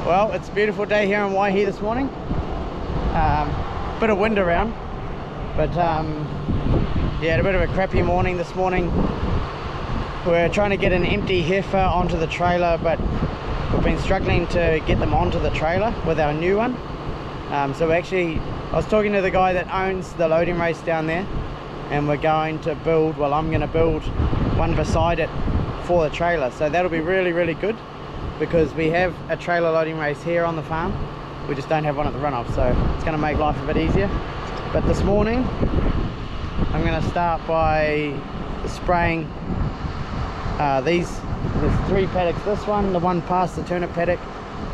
Well, it's a beautiful day here in Waihi this morning. Bit of wind around, but yeah, a bit of a crappy morning this morning. We're trying to get an empty heifer onto the trailer, but we've been struggling to get them onto the trailer with our new one. So I was talking to the guy that owns the loading race down there, and we're going to build, well, I'm going to build one beside it for the trailer. So that'll be really, really good, because we have a trailer loading race here on the farm. We just don't have one at the runoff, so it's going to make life a bit easier. But this morning I'm going to start by spraying there's 3 paddocks. This one, the one past the turnip paddock,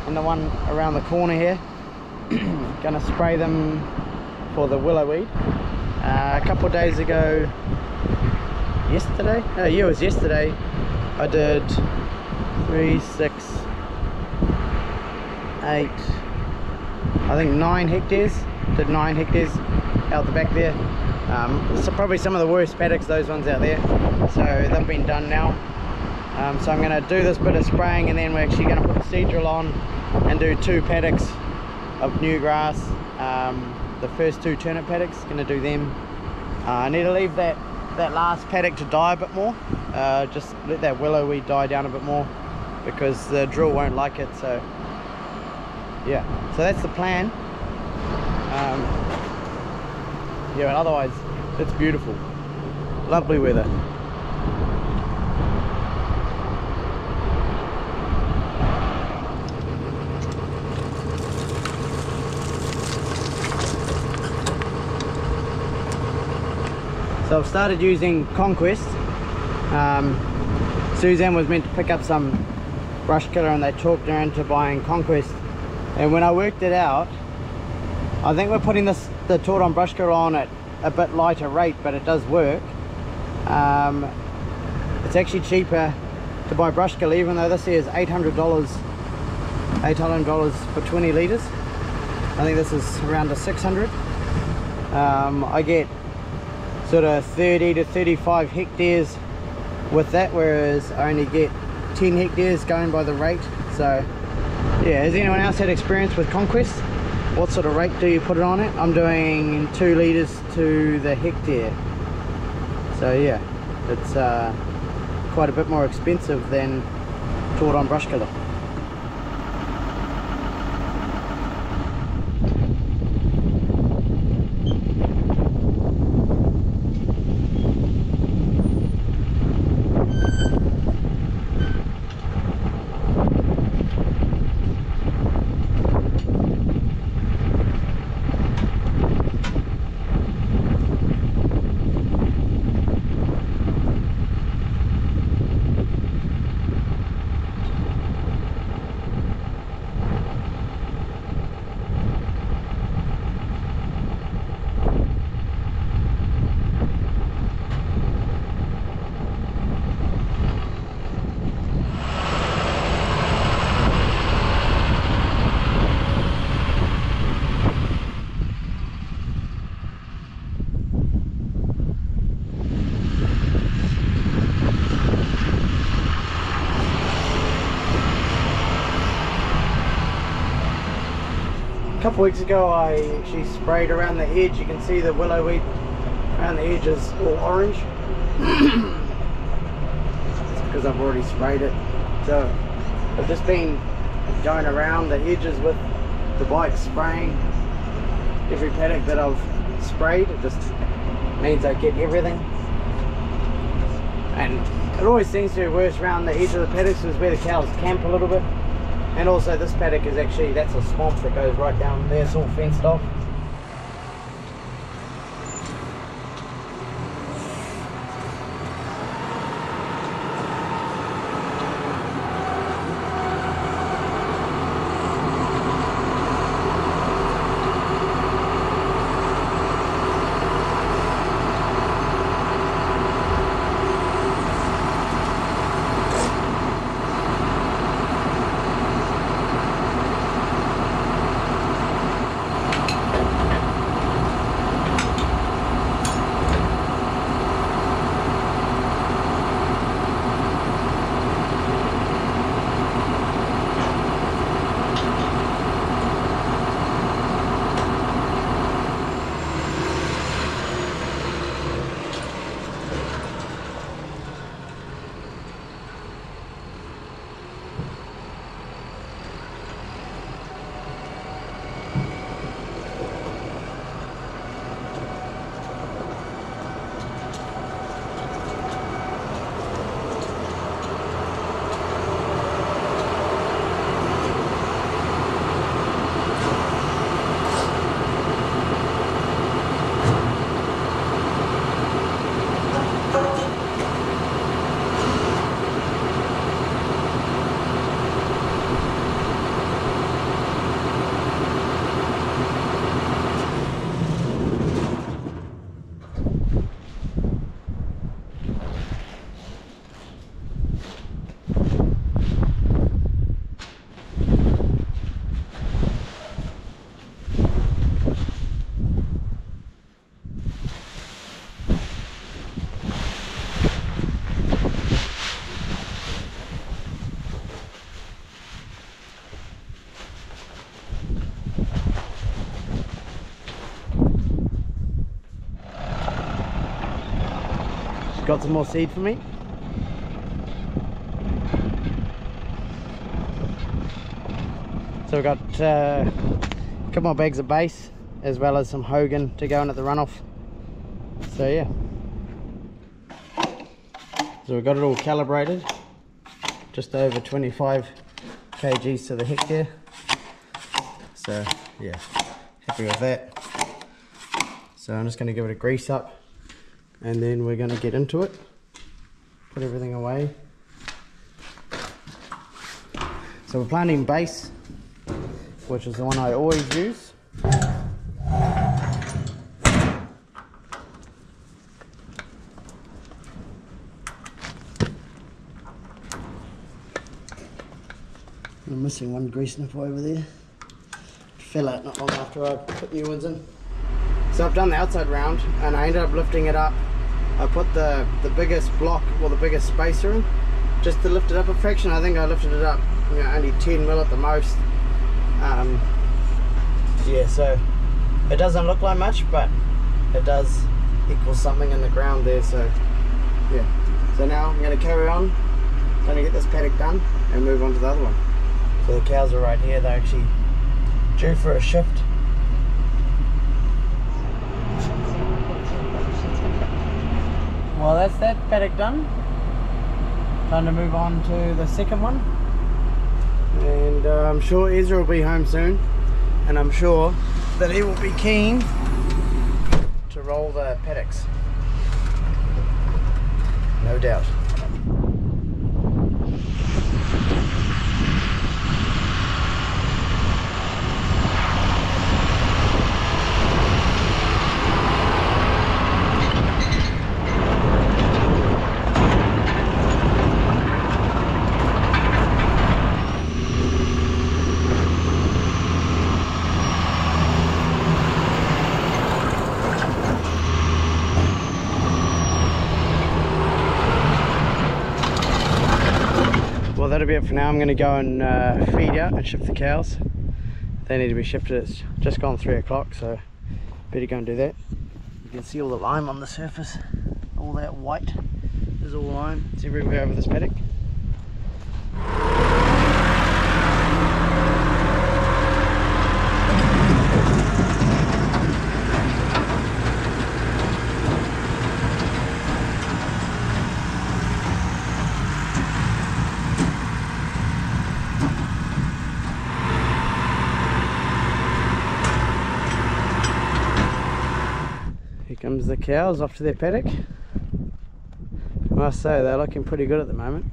and the one around the corner here. Going to spray them for the willow weed. A couple of days ago, yesterday, it was yesterday, I did 3, 6, 8, I think 9 hectares. Did 9 hectares out the back there. So probably some of the worst paddocks, those ones out there. So they've been done now. So I'm going to do this bit of spraying, and then we're actually going to put the seed drill on and do 2 paddocks of new grass. The first 2 turnip paddocks, going to do them. I need to leave that last paddock to die a bit more. Just let that willow weed die down a bit more, because the drill won't like it. So yeah, so that's the plan. Yeah, but otherwise it's beautiful, lovely weather. So I've started using Conquest. Suzanne was meant to pick up some brush killer, and they talked her into buying Conquest. And when I worked it out, I think we're putting the Tordon brush killer on at a bit lighter rate, but it does work. It's actually cheaper to buy brush killer, even though this here is $800 for 20 litres. I think this is around the 600. I get sort of 30 to 35 hectares with that, whereas I only get 10 hectares going by the rate. So yeah, has anyone else had experience with Conquest? What sort of rate do you put it on it? I'm doing 2 litres to the hectare. So yeah, it's quite a bit more expensive than Tordon brush killer. A couple weeks ago I actually sprayed around the edge. You can see the willow weed around the edge is all orange. It's because I've already sprayed it. So I've just been going around the edges with the bike, spraying every paddock that I've sprayed. It just means I get everything. And it always seems to be worse around the edge of the paddocks, is where the cows camp a little bit. And also this paddock is actually, that's a swamp that goes right down there. It's all fenced off. got some more seed for me. So we've got a couple more bags of base, as well as some Hogan to go in at the runoff. So yeah. So we've got it all calibrated. Just over 25 kgs to the hectare. So yeah, happy with that. So I'm just going to give it a grease up, and then we're going to get into it. Put everything away. So we're planting base, which is the one I always use. I'm missing one grease sniffer over there. It fell out not long after I put new ones in. So I've done the outside round, and I ended up lifting it up. I put the biggest block, or the biggest spacer in, just to lift it up a fraction. I think I lifted it up, you know, only 10 mil at the most. Yeah, so it doesn't look like much, but it does equal something in the ground there. So yeah, so now I'm going to carry on, going to get this paddock done and move on to the other one. So the cows are right here, they're actually due for a shift. Well, that's that paddock done. Time to move on to the second one. And I'm sure Ezra will be home soon, and I'm sure that he will be keen to roll the paddocks. No doubt. Well, that'll be it for now. I'm going to go and feed out and shift the cows. They need to be shifted. It's just gone 3 o'clock, so better go and do that. You can see all the lime on the surface. All that white is all lime. It's everywhere over this paddock. Here comes the cows off to their paddock. I must say they're looking pretty good at the moment.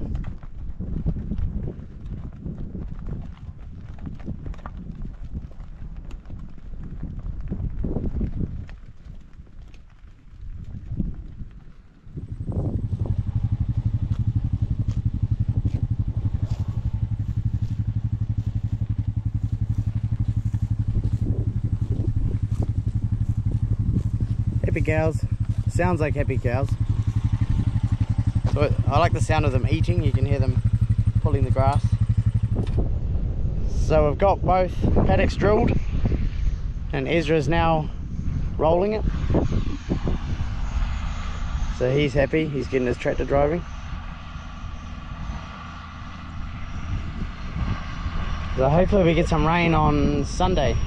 Happy cows. Sounds like happy cows. So I like the sound of them eating. You can hear them pulling the grass. So we've got both paddocks drilled, and Ezra is now rolling it. So he's happy. He's getting his tractor driving. So hopefully we get some rain on Sunday.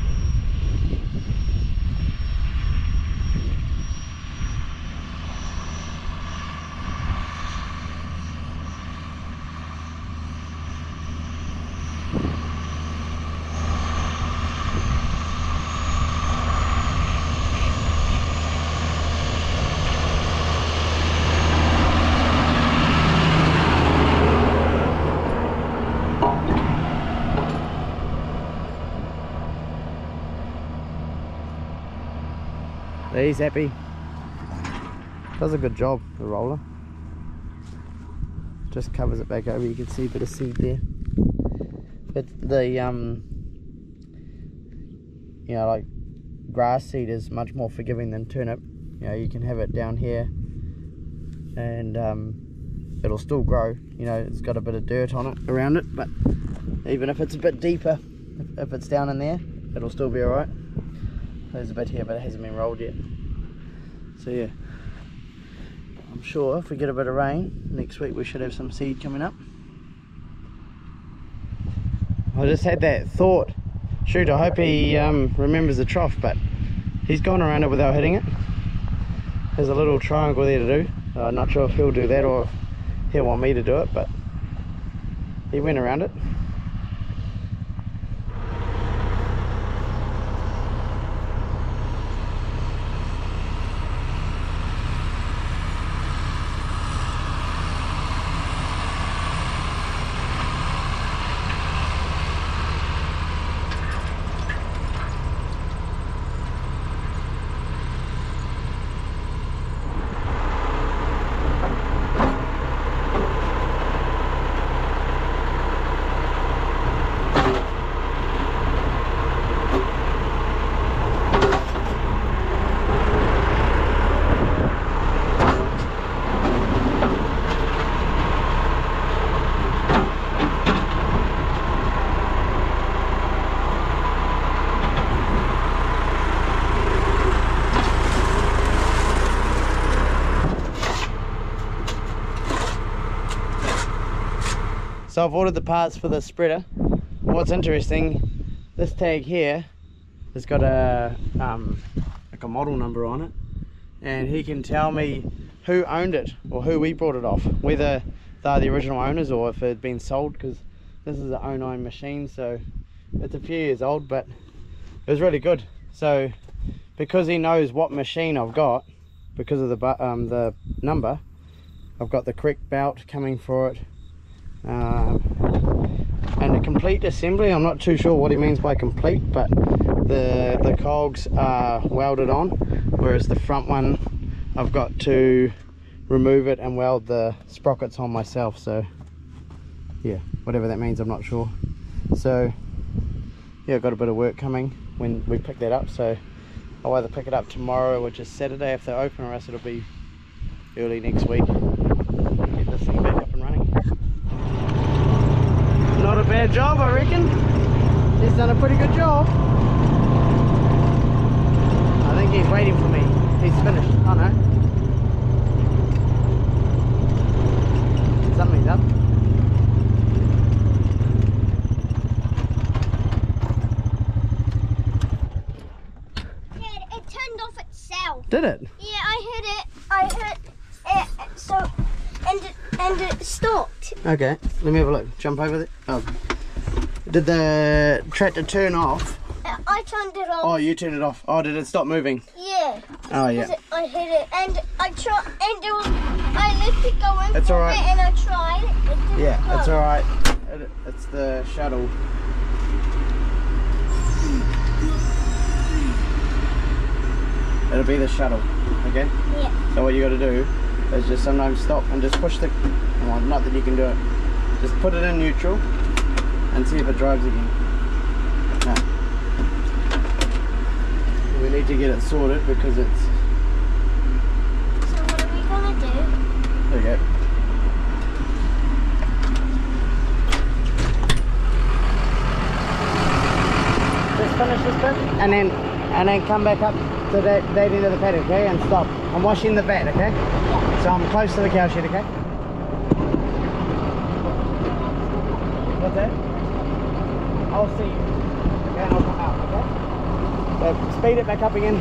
He's happy. Does a good job, the roller. Just covers it back over. You can see a bit of seed there. But the you know, like grass seed is much more forgiving than turnip. You know, you can have it down here and it'll still grow. You know, it's got a bit of dirt on it, around it, but even if it's a bit deeper, if it's down in there, it'll still be alright. There's a bit here, but it hasn't been rolled yet. So yeah, I'm sure if we get a bit of rain next week we should have some seed coming up. I just had that thought, shoot, I hope he remembers the trough, but he's gone around it without hitting it. There's a little triangle there to do. I'm not sure if he'll do that or if he'll want me to do it, but he went around it. So I've ordered the parts for the spreader. What's interesting, this tag here has got a like a model number on it, and he can tell me who owned it or who we brought it off, whether they're the original owners or if it had been sold, because this is an 09 machine, so it's a few years old, but it was really good. So because he knows what machine I've got, because of the number, I've got the correct belt coming for it. And a complete assembly. I'm not too sure what he means by complete, but the cogs are welded on, whereas the front one I've got to remove it and weld the sprockets on myself. So yeah, whatever that means, I'm not sure. So yeah, I've got a bit of work coming when we pick that up, so I'll either pick it up tomorrow, which is Saturday if they're open, or else it'll be early next week. Get this thing back up and running. Not a bad job, I reckon. He's done a pretty good job. I think he's waiting for me. He's finished. Oh no. Something's up. Dad, it turned off itself. Did it? Yeah, I heard it. So, and it stopped. Okay, let me have a look. Jump over there. Oh. Did the tractor turn off? I turned it off. Oh, you turned it off. Oh, did it stop moving? Yeah. Oh, yeah. I hit it, and I tried, and it was, I let it go in It's for alright. a bit, and I tried. It didn't Yeah, go. it's alright. It's the shuttle. It'll be the shuttle, okay? Yeah. So what you got to do is just sometimes stop and just push the, well, not that you can do it, just put it in neutral and see if it drives again. No. We need to get it sorted because it's... So what are we gonna do? There you go. Just finish this bit and then come back up to that end of the paddock, okay, and stop. I'm washing the vat, okay? Yeah. So I'm close to the cow shed, okay? What's that? I'll see you. Okay, and I'll come out, okay? So speed it back up again.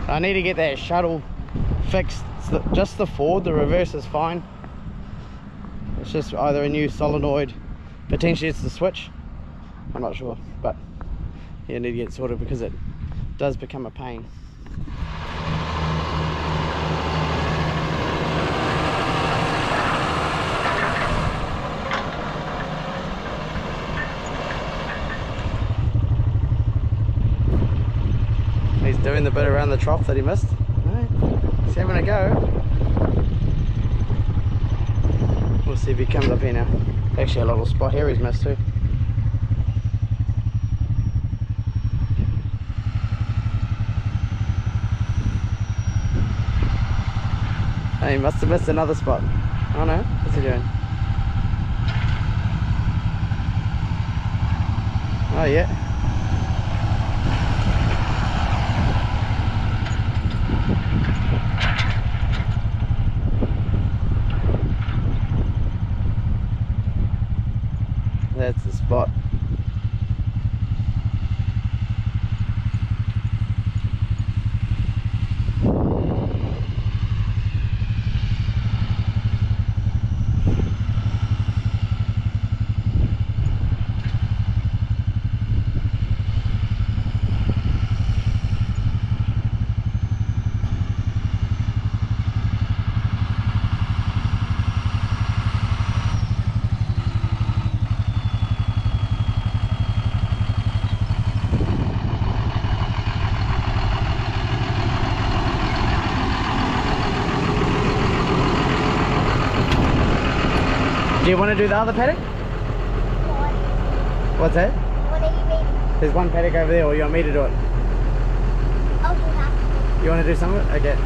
I need to get that shuttle fixed. Just the forward, the reverse is fine. It's just either a new solenoid, potentially it's the switch. I'm not sure, but yeah, I need to get it sorted because it does become a pain. He's doing the bit around the trough that he missed. Right. He's having a go. We'll see if he comes up here now. Actually a little spot here he's missed too. Oh, he must have missed another spot. Oh no, what's he doing? Oh yeah. That's the spot. Do you want to do the other paddock? What? What's that? What do you mean? There's one paddock over there, or you want me to do it? I'll do that. You want to do some of it? Okay.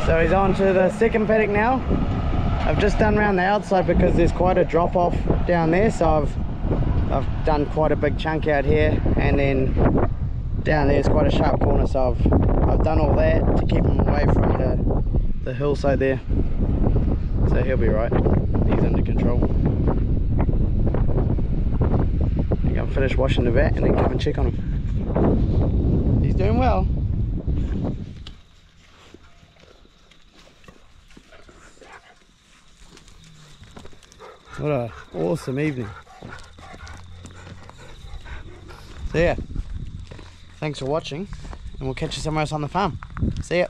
So he's on to the second paddock now. I've just done around the outside because there's quite a drop off down there, so I've done quite a big chunk out here, and then down there's quite a sharp corner, so I've done all that to keep him away from the hillside there. So he'll be right. He's under control. I'm gonna finish washing the vat and then come and check on him. He's doing well. What an awesome evening. So yeah, thanks for watching, and we'll catch you somewhere else on the farm. See ya.